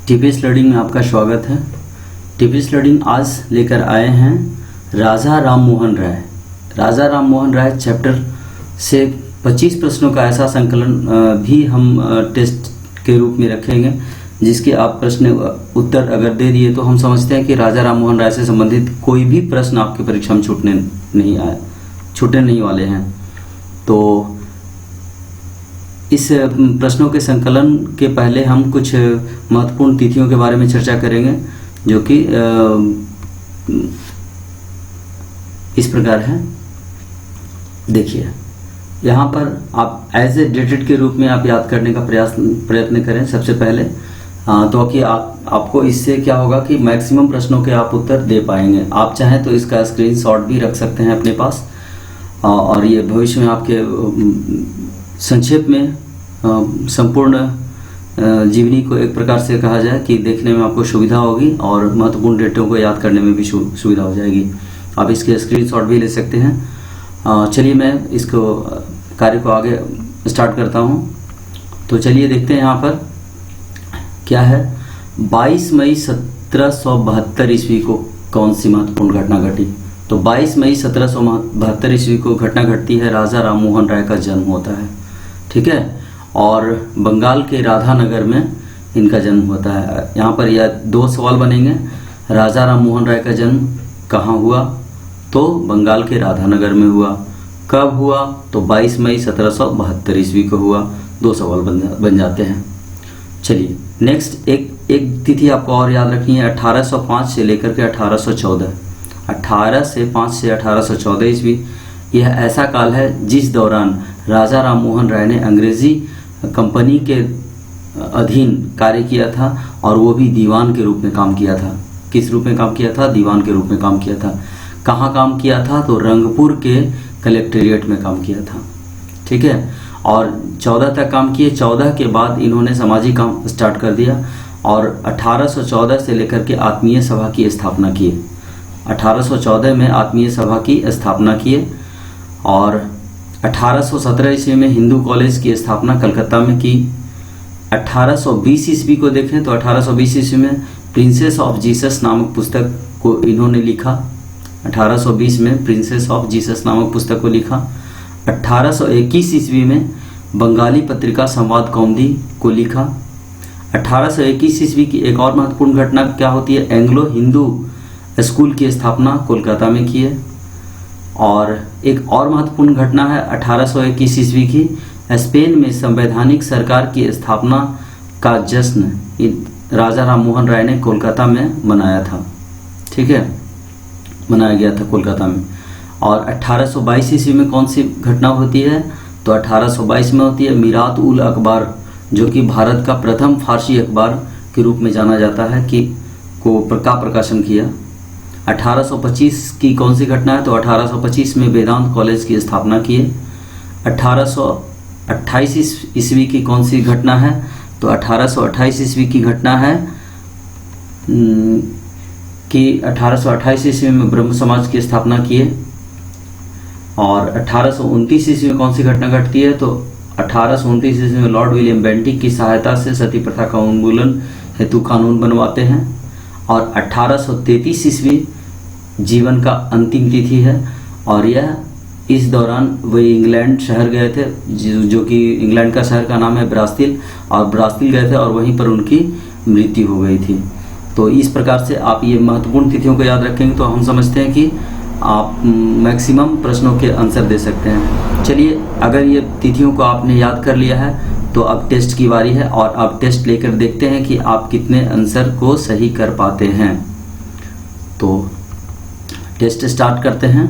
TPS learning में आपका स्वागत है। टीपीएस लर्निंग आज लेकर आए हैं राजा राम मोहन राय। राजा राम मोहन राय चैप्टर से 25 प्रश्नों का ऐसा संकलन भी हम टेस्ट के रूप में रखेंगे, जिसके आप प्रश्न उत्तर अगर दे दिए तो हम समझते हैं कि राजा राम मोहन राय से संबंधित कोई भी प्रश्न आपकी परीक्षा में छूटने नहीं वाले हैं। तो इस प्रश्नों के संकलन के पहले हम कुछ महत्वपूर्ण तिथियों के बारे में चर्चा करेंगे, जो कि इस प्रकार है। देखिए, यहाँ पर आप एज ए डेटेड के रूप में आप याद करने का प्रयत्न करें सबसे पहले, तो कि आपको इससे क्या होगा कि मैक्सिमम प्रश्नों के आप उत्तर दे पाएंगे। आप चाहें तो इसका स्क्रीनशॉट भी रख सकते हैं अपने पास, और ये भविष्य में आपके संक्षेप में संपूर्ण जीवनी को एक प्रकार से कहा जाए कि देखने में आपको सुविधा होगी और महत्वपूर्ण डेटों को याद करने में भी सुविधा हो जाएगी। आप इसके स्क्रीनशॉट भी ले सकते हैं। चलिए मैं इसको कार्य को आगे स्टार्ट करता हूँ। तो चलिए देखते हैं यहाँ पर क्या है। 22 मई 1772 ईस्वी को कौन सी महत्वपूर्ण घटना घटी? तो 22 मई 1772 ईस्वी को घटना घटती है, राजा राम मोहन राय का जन्म होता है। ठीक है, और बंगाल के राधानगर में इनका जन्म होता है। यहाँ पर यह दो सवाल बनेंगे। राजा राम मोहन राय का जन्म कहाँ हुआ? तो बंगाल के राधानगर में हुआ। कब हुआ? तो 22 मई 1772 ईस्वी को हुआ। दो सवाल बन जाते हैं। चलिए नेक्स्ट एक तिथि आपको और याद रखनी है। 1805 से लेकर के 1814, 18 से 5 से 1814 ईस्वी, यह ऐसा काल है जिस दौरान राजा राम मोहन राय ने अंग्रेजी कंपनी के अधीन कार्य किया था, और वो भी दीवान के रूप में काम किया था। किस रूप में काम किया था? दीवान के रूप में काम किया था। कहाँ काम किया था? तो रंगपुर के कलेक्ट्रेट में काम किया था। ठीक है, और 14 तक काम किए। 14 के बाद इन्होंने सामाजिक काम स्टार्ट कर दिया, और 1814 से लेकर के आत्मीय सभा की स्थापना किए। 1814 में आत्मीय सभा की स्थापना किए, और 1817 ईस्वी में हिंदू कॉलेज की स्थापना कलकत्ता में की। 1820 ईस्वी को देखें तो 1820 ईस्वी में प्रिंसेस ऑफ जीसस नामक पुस्तक को इन्होंने लिखा। 1820 में प्रिंसेस ऑफ जीसस नामक पुस्तक को लिखा। 1821 ईस्वी में बंगाली पत्रिका संवाद कौमुदी को लिखा। 1821 ईस्वी की एक और महत्वपूर्ण घटना क्या होती है? एंग्लो हिंदू स्कूल की स्थापना कोलकाता में की है। और एक और महत्वपूर्ण घटना है 1821 ईस्वी की, स्पेन में संवैधानिक सरकार की स्थापना का जश्न राजा राम मोहन राय ने कोलकाता में मनाया था। ठीक है, मनाया गया था कोलकाता में। और 1822 ईस्वी में कौन सी घटना होती है? तो 1822 में होती है मीरात उल अखबार, जो कि भारत का प्रथम फारसी अखबार के रूप में जाना जाता है, कि को प्रकाशन किया। 1825 की कौन सी घटना है? तो 1825 में वेदांत कॉलेज की स्थापना किए। 1828 ईस्वी की कौन सी घटना है? तो 1828 ईस्वी की घटना है कि 1828 ईस्वी में ब्रह्म समाज की स्थापना किए। और 1829 ईस्वी में कौन सी घटना घटती है? तो 1829 ईस्वी में लॉर्ड विलियम बेंटिक की सहायता से सती प्रथा का उन्मूलन हेतु कानून बनवाते हैं। और 1833 ईस्वी जीवन का अंतिम तिथि है, और यह इस दौरान वे इंग्लैंड शहर गए थे, जो कि इंग्लैंड का शहर का नाम है ब्रास्टिल, और ब्रास्टिल गए थे और वहीं पर उनकी मृत्यु हो गई थी। तो इस प्रकार से आप ये महत्वपूर्ण तिथियों को याद रखेंगे तो हम समझते हैं कि आप मैक्सिमम प्रश्नों के आंसर दे सकते हैं। चलिए, अगर ये तिथियों को आपने याद कर लिया है तो अब टेस्ट की बारी है, और अब टेस्ट लेकर देखते हैं कि आप कितने आंसर को सही कर पाते हैं। तो टेस्ट स्टार्ट करते हैं।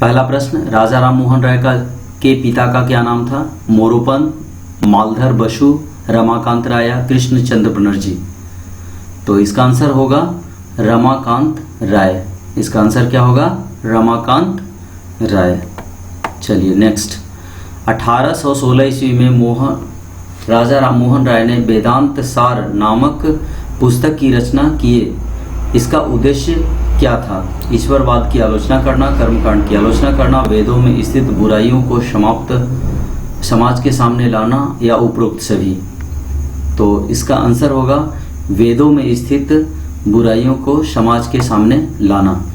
पहला प्रश्न, राजा राम मोहन राय के पिता का क्या नाम था? मोरोपंत, मालधर बसु, रमाकांत राय, कृष्णचंद्र बनर्जी। तो इसका आंसर होगा रमाकांत राय। इसका आंसर क्या होगा? रमाकांत राय। चलिए नेक्स्ट, 1816 ईस्वी में राजा राम मोहन राय ने वेदांत सार नामक पुस्तक की रचना किए। इसका उद्देश्य क्या था? ईश्वरवाद की आलोचना करना, कर्मकांड की आलोचना करना, वेदों में स्थित बुराइयों को समाज के सामने लाना, या उपरोक्त सभी। तो इसका आंसर होगा वेदों में स्थित बुराइयों को समाज के सामने लाना।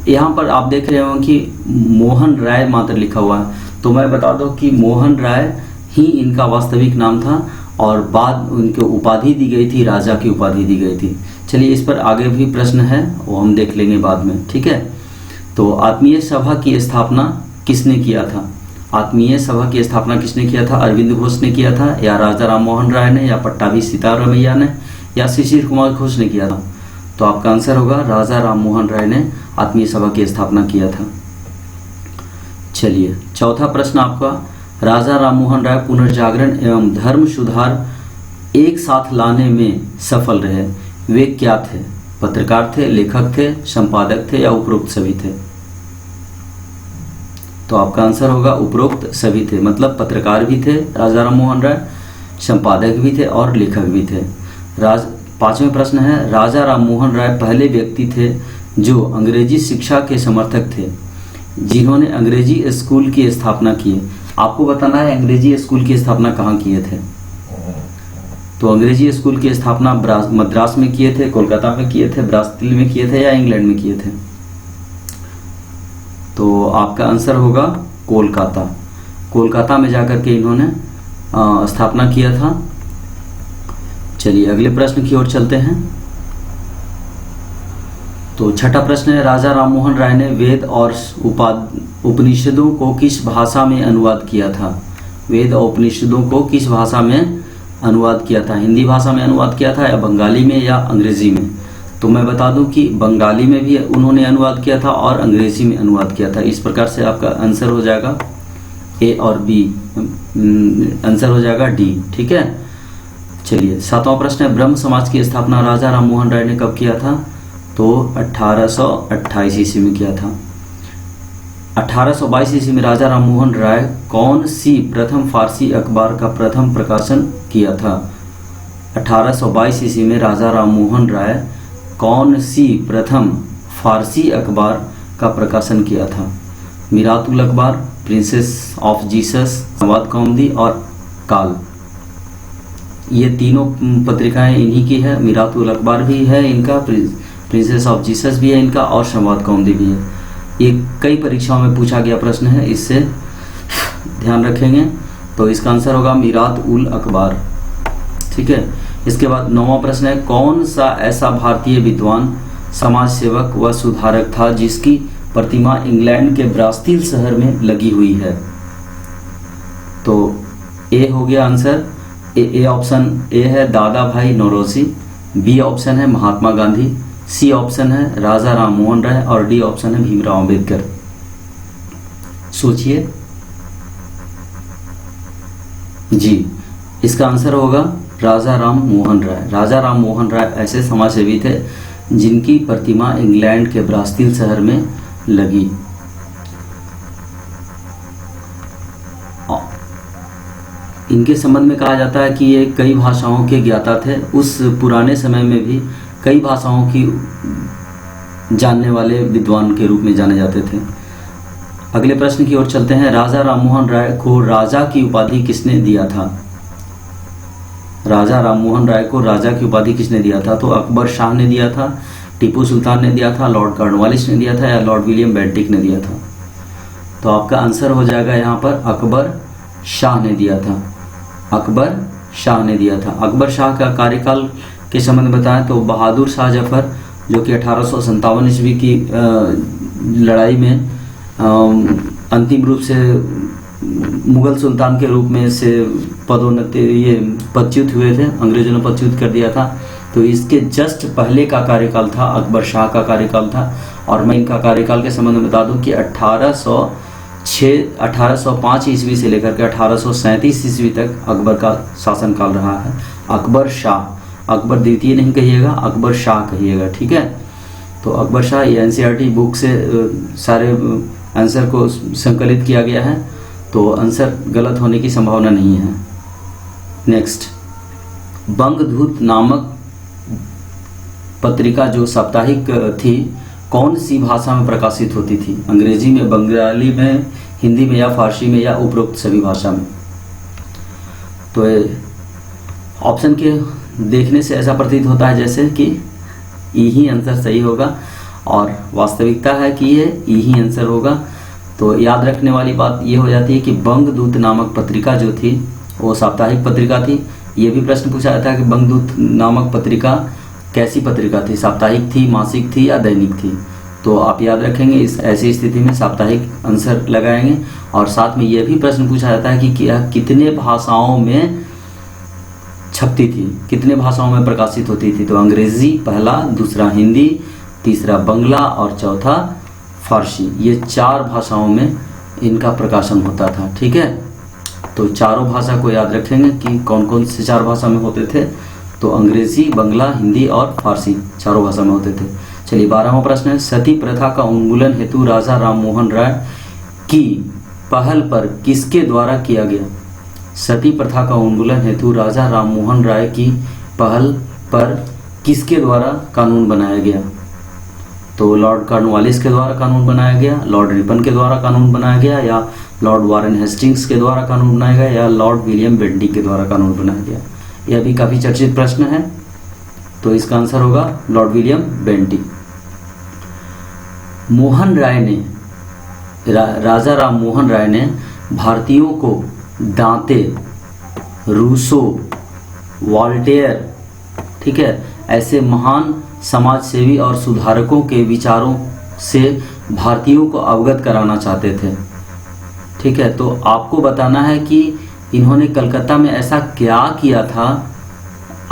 यहाँ पर आप देख रहे हो कि मोहन राय मात्र लिखा हुआ है, तो मैं बता दूं कि मोहन राय ही इनका वास्तविक नाम था और बाद उनको उपाधि दी गई थी, राजा की उपाधि दी गई थी। चलिए इस पर आगे भी प्रश्न है, वो हम देख लेंगे बाद में, ठीक है। तो आत्मीय सभा की स्थापना किसने किया था? आत्मीय सभा की स्थापना किसने किया था? अरविंद घोष ने किया था, या राजा राम मोहन राय ने, या पट्टाभी सीतारामैया ने, या शिशिर कुमार घोष ने किया था? तो आपका आंसर होगा राजा राम मोहन राय ने आत्मीय सभा की स्थापना किया था। चलिए चौथा प्रश्न आपका, राजा राम मोहन राय पुनर्जागरण एवं धर्म सुधार एक साथ लाने में सफल रहे, वे क्या थे? पत्रकार थे, लेखक थे, संपादक थे, या उपरोक्त सभी थे? तो आपका आंसर होगा उपरोक्त सभी थे, मतलब पत्रकार भी थे राजा राम मोहन राय, संपादक भी थे और लेखक भी थे। पांचवें प्रश्न है, राजा राम मोहन राय पहले व्यक्ति थे जो अंग्रेजी शिक्षा के समर्थक थे जिन्होंने अंग्रेजी स्कूल की स्थापना की। आपको बताना है अंग्रेजी स्कूल की स्थापना कहाँ किए थे। तो अंग्रेजी स्कूल की स्थापना मद्रास में किए थे, कोलकाता में किए थे, ब्राजील में किए थे, या इंग्लैंड में किए थे? तो आपका आंसर होगा कोलकाता। कोलकाता में जाकर के इन्होंने स्थापना किया था। चलिए अगले प्रश्न की ओर चलते हैं। तो छठा प्रश्न है, राजा राम मोहन राय ने वेद और उपनिषदों को किस भाषा में अनुवाद किया था? वेद और उपनिषदों को किस भाषा में अनुवाद किया था? हिंदी भाषा में अनुवाद किया था, या बंगाली में, या अंग्रेजी में? तो मैं बता दूं कि बंगाली में भी उन्होंने अनुवाद किया था और अंग्रेजी में अनुवाद किया था। इस प्रकार से आपका आंसर हो जाएगा ए और बी, आंसर हो जाएगा डी, ठीक है। चलिए सातवां प्रश्न है, ब्रह्म समाज की स्थापना राजा राम मोहन राय ने कब किया था? तो 1828 ईस्वी में किया था। 1822 ईस्वी में राजा राम मोहन राय कौन सी प्रथम फारसी अखबार का प्रथम प्रकाशन किया था? 1822 ईस्वी में राजा राम मोहन राय कौन सी प्रथम फारसी अखबार का प्रकाशन किया था? मिरातुल अखबार, प्रिंसेस ऑफ जीसस, संवाद कौमुदी और काल। ये तीनों पत्रिकाएं इन्हीं की है। मिरातुल अखबार भी है इनका, प्रिंसेस ऑफ जीसस भी है इनका, और संवाद कौमुदी भी है। ये कई परीक्षाओं में पूछा गया प्रश्न है, इससे ध्यान रखेंगे। तो इसका आंसर होगा मिरात-उल अखबार, ठीक है। इसके बाद नौवां प्रश्न है, कौन सा ऐसा भारतीय विद्वान, समाज सेवक व सुधारक था जिसकी प्रतिमा इंग्लैंड के ब्रास्टील शहर में लगी हुई है? तो ए हो गया आंसर। ए ऑप्शन ए है दादा भाई नौरोजी, बी ऑप्शन है महात्मा गांधी, सी ऑप्शन है राजा राम मोहन राय, और डी ऑप्शन है भीमराव अंबेडकर। सोचिए जी, इसका आंसर होगा राजा राम मोहन राय। राजा राम मोहन राय ऐसे समाजसेवी थे जिनकी प्रतिमा इंग्लैंड के ब्रास्टील शहर में लगी। इनके संबंध में कहा जाता है कि ये कई भाषाओं के ज्ञाता थे। उस पुराने समय में भी कई भाषाओं की जानने वाले विद्वान के रूप में जाने जाते थे। अगले प्रश्न की ओर चलते हैं, राजा राम मोहन राय को राजा की उपाधि किसने दिया था? राजा राम मोहन राय को राजा की उपाधि किसने दिया था? तो अकबर शाह ने दिया था, टीपू सुल्तान ने दिया था, लॉर्ड कॉर्नवालिस ने दिया था, या लॉर्ड विलियम बेंटिक ने दिया था? तो आपका आंसर हो जाएगा यहाँ पर अकबर शाह ने दिया था। अकबर शाह ने दिया था। अकबर शाह का कार्यकाल के संबंध में बताएं तो बहादुर शाह जफर, जो कि 1857 ईस्वी की लड़ाई में अंतिम रूप से मुगल सुल्तान के रूप में से पदच्युत हुए थे, अंग्रेजों ने पदच्युत कर दिया था। तो इसके जस्ट पहले का कार्यकाल था, अकबर शाह का कार्यकाल था। और मैं इनका कार्यकाल के संबंध में बता दूं कि 1805 ईस्वी से लेकर के 1837 ईस्वी तक अकबर का शासनकाल रहा है। अकबर शाह, अकबर द्वितीय नहीं कहिएगा, अकबर शाह कहिएगा, ठीक है। तो अकबर शाह, ये एनसीईआरटी बुक से सारे आंसर को संकलित किया गया है, तो आंसर गलत होने की संभावना नहीं है। नेक्स्ट, बंगदूत नामक पत्रिका जो साप्ताहिक थी, कौन सी भाषा में प्रकाशित होती थी? अंग्रेजी में, बंगाली में, हिंदी में, या फारसी में, या उपरोक्त सभी भाषा में? तो ऑप्शन के देखने से ऐसा प्रतीत होता है जैसे कि ई ही आंसर सही होगा, और वास्तविकता है कि ये ई ही आंसर होगा। तो याद रखने वाली बात ये हो जाती है कि बंगदूत नामक पत्रिका जो थी वो साप्ताहिक पत्रिका थी। ये भी प्रश्न पूछा जाता है कि बंगदूत नामक पत्रिका कैसी पत्रिका थी, साप्ताहिक थी, मासिक थी या दैनिक थी। तो आप याद रखेंगे, इस ऐसी स्थिति में साप्ताहिक आंसर लगाएंगे। और साथ में ये भी प्रश्न पूछा जाता है कि यह कितने भाषाओं में छपती थी, कितने भाषाओं में प्रकाशित होती थी। तो अंग्रेजी पहला, दूसरा हिंदी, तीसरा बंगला और चौथा फारसी। ये 4 भाषाओं में इनका प्रकाशन होता था। ठीक है, तो चारों भाषा को याद रखेंगे कि कौन कौन से 4 भाषा में होते थे। तो अंग्रेजी, बंगला, हिंदी और फारसी चारों भाषा में होते थे। चलिए 12वां प्रश्न है, सती प्रथा का उन्मूलन हेतु राजा राम मोहन राय की पहल पर किसके द्वारा किया गया। सती प्रथा का उन्मूलन हेतु राजा राम मोहन राय की पहल पर किसके द्वारा कानून बनाया गया। तो लॉर्ड कॉर्नवालिस के द्वारा कानून बनाया गया, लॉर्ड रिपन के द्वारा कानून बनाया गया, या लॉर्ड वारेन हेस्टिंग्स के द्वारा कानून बनाया गया, या लॉर्ड विलियम बेंटिक के द्वारा कानून बनाया गया। यह भी काफ़ी चर्चित प्रश्न है। तो इसका आंसर होगा Lord William Bentinck. Mohan Roy ने राजा राम मोहन राय ने भारतीयों को दांते, रूसो, वॉल्टेयर, ठीक है, ऐसे महान समाजसेवी और सुधारकों के विचारों से भारतीयों को अवगत कराना चाहते थे। ठीक है, तो आपको बताना है कि इन्होंने कलकत्ता में ऐसा क्या किया था।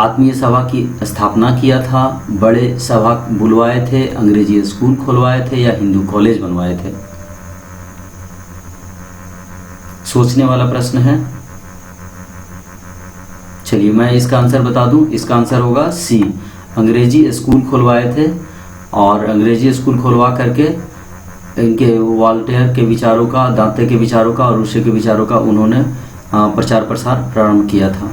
आत्मीय सभा की स्थापना किया था, बड़े सभा बुलवाए थे, अंग्रेजी स्कूल खुलवाए थे, या हिंदू कॉलेज बनवाए थे। सोचने वाला प्रश्न है। चलिए मैं इसका आंसर बता दूं, इसका आंसर होगा सी, अंग्रेजी स्कूल खुलवाए थे। और अंग्रेजी स्कूल खुलवा करके इनके वॉल्टेयर के विचारों का, दांते के विचारों का और रूसो के विचारों का उन्होंने प्रचार प्रसार प्रारंभ किया था।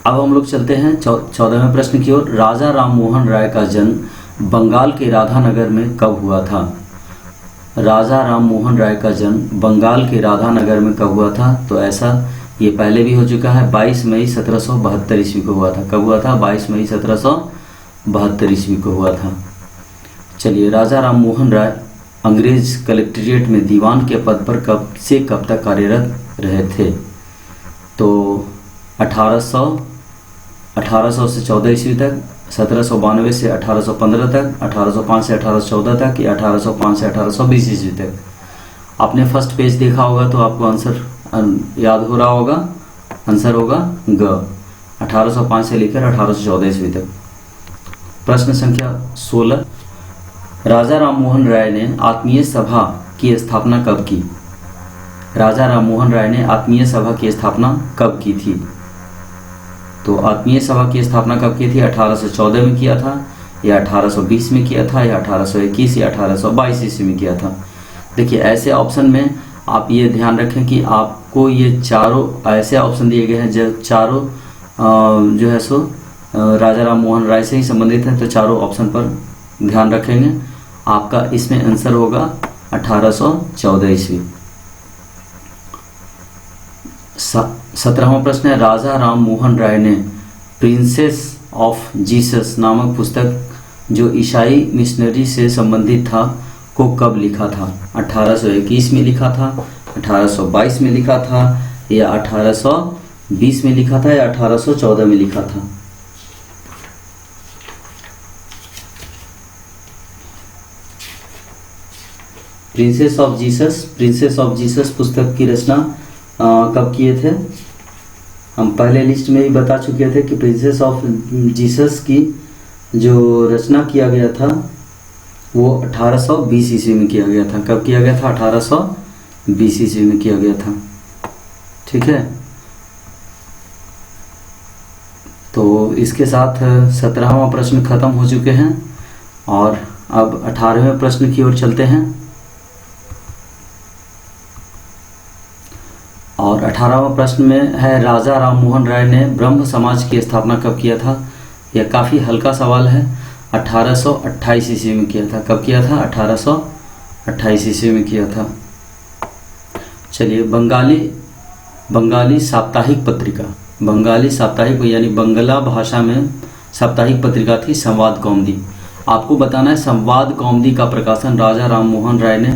अब हम लोग चलते हैं 14वें प्रश्न की ओर। राजा राम मोहन राय का जन्म बंगाल के राधानगर में कब हुआ था। राजा राम मोहन राय का जन्म बंगाल के राधानगर में कब हुआ था। तो ऐसा ये पहले भी हो चुका है, 22 मई 1772 ईस्वी को हुआ था। कब हुआ था? 22 मई 1772 ईस्वी को हुआ था। चलिए, राजा राम मोहन राय अंग्रेज कलेक्ट्रेट में दीवान के पद पर कब से कब तक कार्यरत रहे थे। तो 1800 से 14 ईस्वी तक, 1792 से 1815 तक, 1805 से 1814 तक, या 1805 से 1820 ईस्वी तक। आपने फर्स्ट पेज देखा होगा तो आपको आंसर याद हो रहा होगा। आंसर होगा ग, 1805 से लेकर 1814 ईस्वी तक। प्रश्न संख्या 16, राजा राम मोहन राय ने आत्मीय सभा की स्थापना कब की। राजा राम मोहन राय ने आत्मीय सभा की स्थापना कब की थी। तो आत्मीय सभा की स्थापना कब की थी? 1814 में किया था, या 1820 में किया था, या 1821 या 1822 ईस्वी में किया था। देखिए, ऐसे ऑप्शन में आप ये ध्यान रखें कि आपको ये चारों ऐसे ऑप्शन दिए गए हैं जो चारों जो है सो राजा राम मोहन राय से ही संबंधित है। तो चारों ऑप्शन पर ध्यान रखेंगे। आपका इसमें आंसर होगा 1814 ईस्वी। 17वां प्रश्न है, राजा राम मोहन राय ने प्रिंसेस ऑफ जीसस नामक पुस्तक जो ईसाई मिशनरी से संबंधित था को कब लिखा था। 1821 में लिखा था, 1822 में लिखा था, या 1820 में लिखा था, या 1814 में लिखा था। प्रिंसेस ऑफ जीसस पुस्तक की रचना कब किए थे। हम पहले लिस्ट में ही बता चुके थे कि प्रिंसेस ऑफ जीसस की जो रचना किया गया था वो 1820 ईस्वी में किया गया था। कब किया गया था? 1820 ईस्वी में किया गया था। ठीक है, तो इसके साथ 17वां प्रश्न खत्म हो चुके हैं और अब 18वें प्रश्न की ओर चलते हैं। और 18वां प्रश्न में है, राजा राम मोहन राय ने ब्रह्म समाज की स्थापना कब किया था। यह काफ़ी हल्का सवाल है। 1828 ईस्वी में किया था। कब किया था? 1828 ईस्वी में किया था। चलिए, बंगाली बंगाली साप्ताहिक पत्रिका, बंगाली साप्ताहिक यानी बंगला भाषा में साप्ताहिक पत्रिका थी संवाद कौमुदी। आपको बताना है संवाद कौमुदी का प्रकाशन राजा राम मोहन राय ने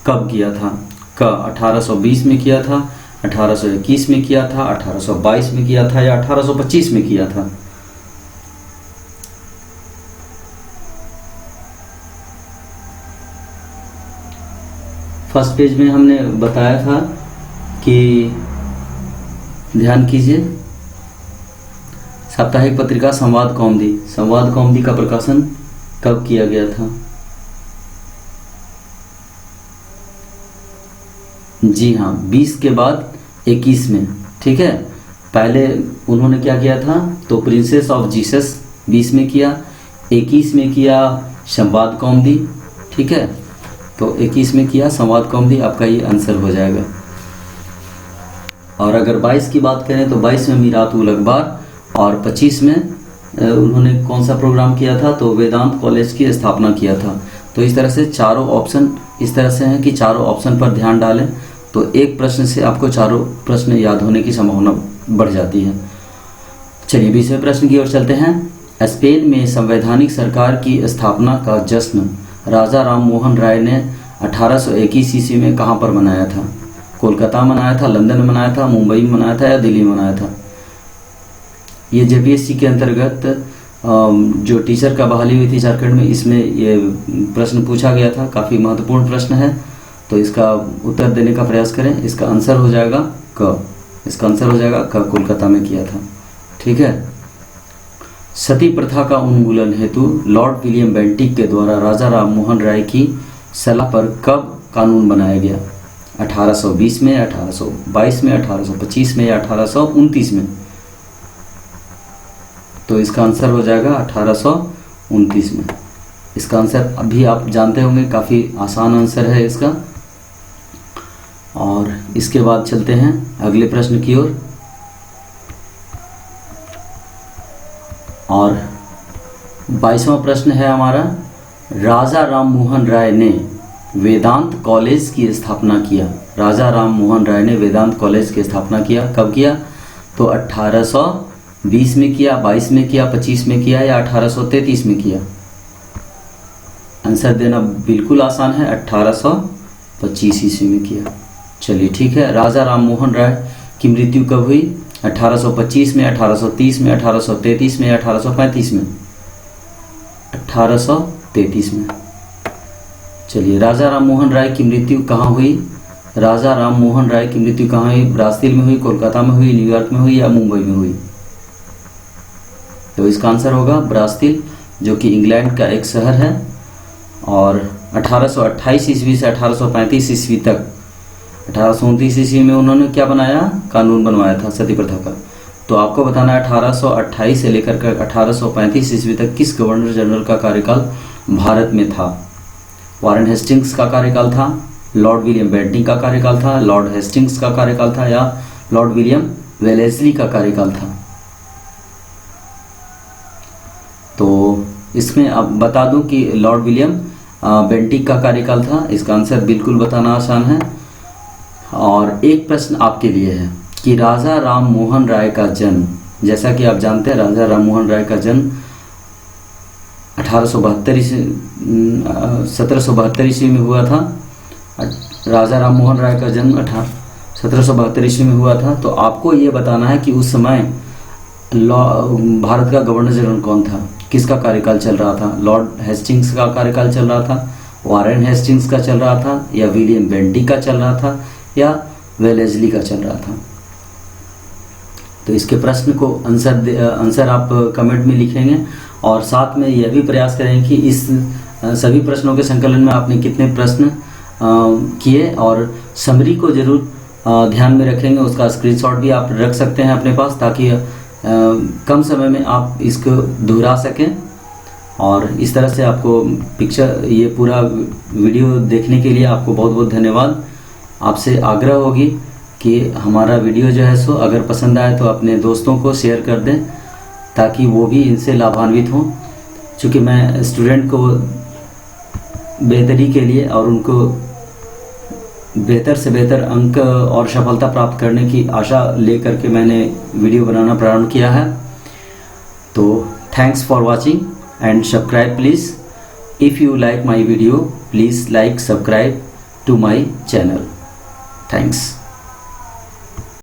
कब किया था। 1820 में किया था, 1821 में किया था, 1822 में किया था या 1825 में किया था। फर्स्ट पेज में हमने बताया था कि ध्यान कीजिए, साप्ताहिक पत्रिका संवाद कौमुदी, संवाद कौमुदी का प्रकाशन कब किया गया था। जी हाँ, 20 के बाद 21 में, ठीक है। पहले उन्होंने क्या किया था, तो प्रिंसेस ऑफ जीसस 20 में किया, 21 में किया संवाद कौमुदी, ठीक है। तो 21 में किया संवाद कौमुदी, आपका ये आंसर हो जाएगा। और अगर 22 की बात करें तो 22 में मीरात उल अखबार, और 25 में उन्होंने कौन सा प्रोग्राम किया था, तो वेदांत कॉलेज की स्थापना किया था। तो इस तरह से चारों ऑप्शन इस तरह से हैं कि चारों ऑप्शन पर ध्यान डालें, तो एक प्रश्न से आपको चारों प्रश्न याद होने की संभावना बढ़ जाती है। चलिए 20वें प्रश्न की ओर चलते हैं। स्पेन में संवैधानिक सरकार की स्थापना का जश्न राजा राम मोहन राय ने 1821 ईस्वी में कहाँ पर मनाया था। कोलकाता मनाया था, लंदन में मनाया था, मुंबई में मनाया था या दिल्ली में मनाया था। ये जेपीएससी के अंतर्गत जो टीचर का बहाली हुई थी झारखंड में, इसमें ये प्रश्न पूछा गया था। काफ़ी महत्वपूर्ण प्रश्न है, तो इसका उत्तर देने का प्रयास करें। इसका आंसर हो जाएगा क, इसका आंसर हो जाएगा क, कोलकाता में किया था, ठीक है। सती प्रथा का उन्मूलन हेतु लॉर्ड विलियम बेंटिक के द्वारा राजा राम मोहन राय की सलाह पर कब कानून बनाया गया। 1820 में, 1822 में, 1825 में या 1829 में। तो इसका आंसर हो जाएगा 1829 में। इसका आंसर अभी आप जानते होंगे, काफ़ी आसान आंसर है इसका। और इसके बाद चलते हैं अगले प्रश्न की ओर। और 22वां प्रश्न है हमारा, राजा राम मोहन राय ने वेदांत कॉलेज की स्थापना किया। राजा राम मोहन राय ने वेदांत कॉलेज की स्थापना किया, कब किया, तो 1820 में किया, 22 में किया, 25 में किया या 1833 में किया। आंसर देना बिल्कुल आसान है, 1825 ईस्वी में किया। चलिए ठीक है। राजा राम मोहन राय की मृत्यु कब हुई, 1825 में, 1830 में, 1833 में या 1835 में। 1833 में। चलिए, राजा राम मोहन राय की मृत्यु कहाँ हुई। राजा राम मोहन राय की मृत्यु कहाँ हुई, ब्राजील में हुई, कोलकाता में हुई, न्यूयॉर्क में हुई या मुंबई में हुई। तो इसका आंसर होगा ब्राजील, जो कि इंग्लैंड का एक शहर है। और 1828 ईस्वी से 1835 ईस्वी तक, 1829 ईस्वी में उन्होंने क्या बनाया, कानून बनवाया था सती प्रथा का। तो आपको बताना है 1828 से लेकर कर 1835 ईस्वी तक किस गवर्नर जनरल का कार्यकाल भारत में था। वारेन हेस्टिंग्स का कार्यकाल था, लॉर्ड विलियम बेंटिक का कार्यकाल था, लॉर्ड हेस्टिंग्स का कार्यकाल था या लॉर्ड विलियम वेलेस्ली का कार्यकाल था। तो इसमें अब बता दूं कि लॉर्ड विलियम बेंटिक का कार्यकाल था। इसका आंसर बिल्कुल बताना आसान है। और एक प्रश्न आपके लिए है कि राजा राम मोहन राय का जन्म, जैसा कि आप जानते हैं राजा राम मोहन राय का जन्म 1772 ईस्वी में हुआ था। राजा राम मोहन राय का जन्म 1772 ईस्वी में हुआ था। तो आपको ये बताना है कि उस समय भारत का गवर्नर जनरल कौन था, किसका कार्यकाल चल रहा था। लॉर्ड हेस्टिंग्स का कार्यकाल चल रहा था, वारेन हेस्टिंग्स का चल रहा था या विलियम बेंटिक का चल रहा था या वेलेस्ली का चल रहा था। तो इसके प्रश्न को आंसर आप कमेंट में लिखेंगे और साथ में यह भी प्रयास करें कि इस सभी प्रश्नों के संकलन में आपने कितने प्रश्न किए और समरी को जरूर ध्यान में रखेंगे। उसका स्क्रीनशॉट भी आप रख सकते हैं अपने पास, ताकि कम समय में आप इसको दोहरा सकें। और इस तरह से आपको ये पूरा वीडियो देखने के लिए आपको बहुत बहुत धन्यवाद। आपसे आग्रह होगी कि हमारा वीडियो जो है सो अगर पसंद आए तो अपने दोस्तों को शेयर कर दें, ताकि वो भी इनसे लाभान्वित हों। चूँकि मैं स्टूडेंट को बेहतरी के लिए और उनको बेहतर से बेहतर अंक और सफलता प्राप्त करने की आशा लेकर के मैंने वीडियो बनाना प्रारंभ किया है। तो thanks for watching and subscribe please. If you like my video please like subscribe to my channel. Thanks.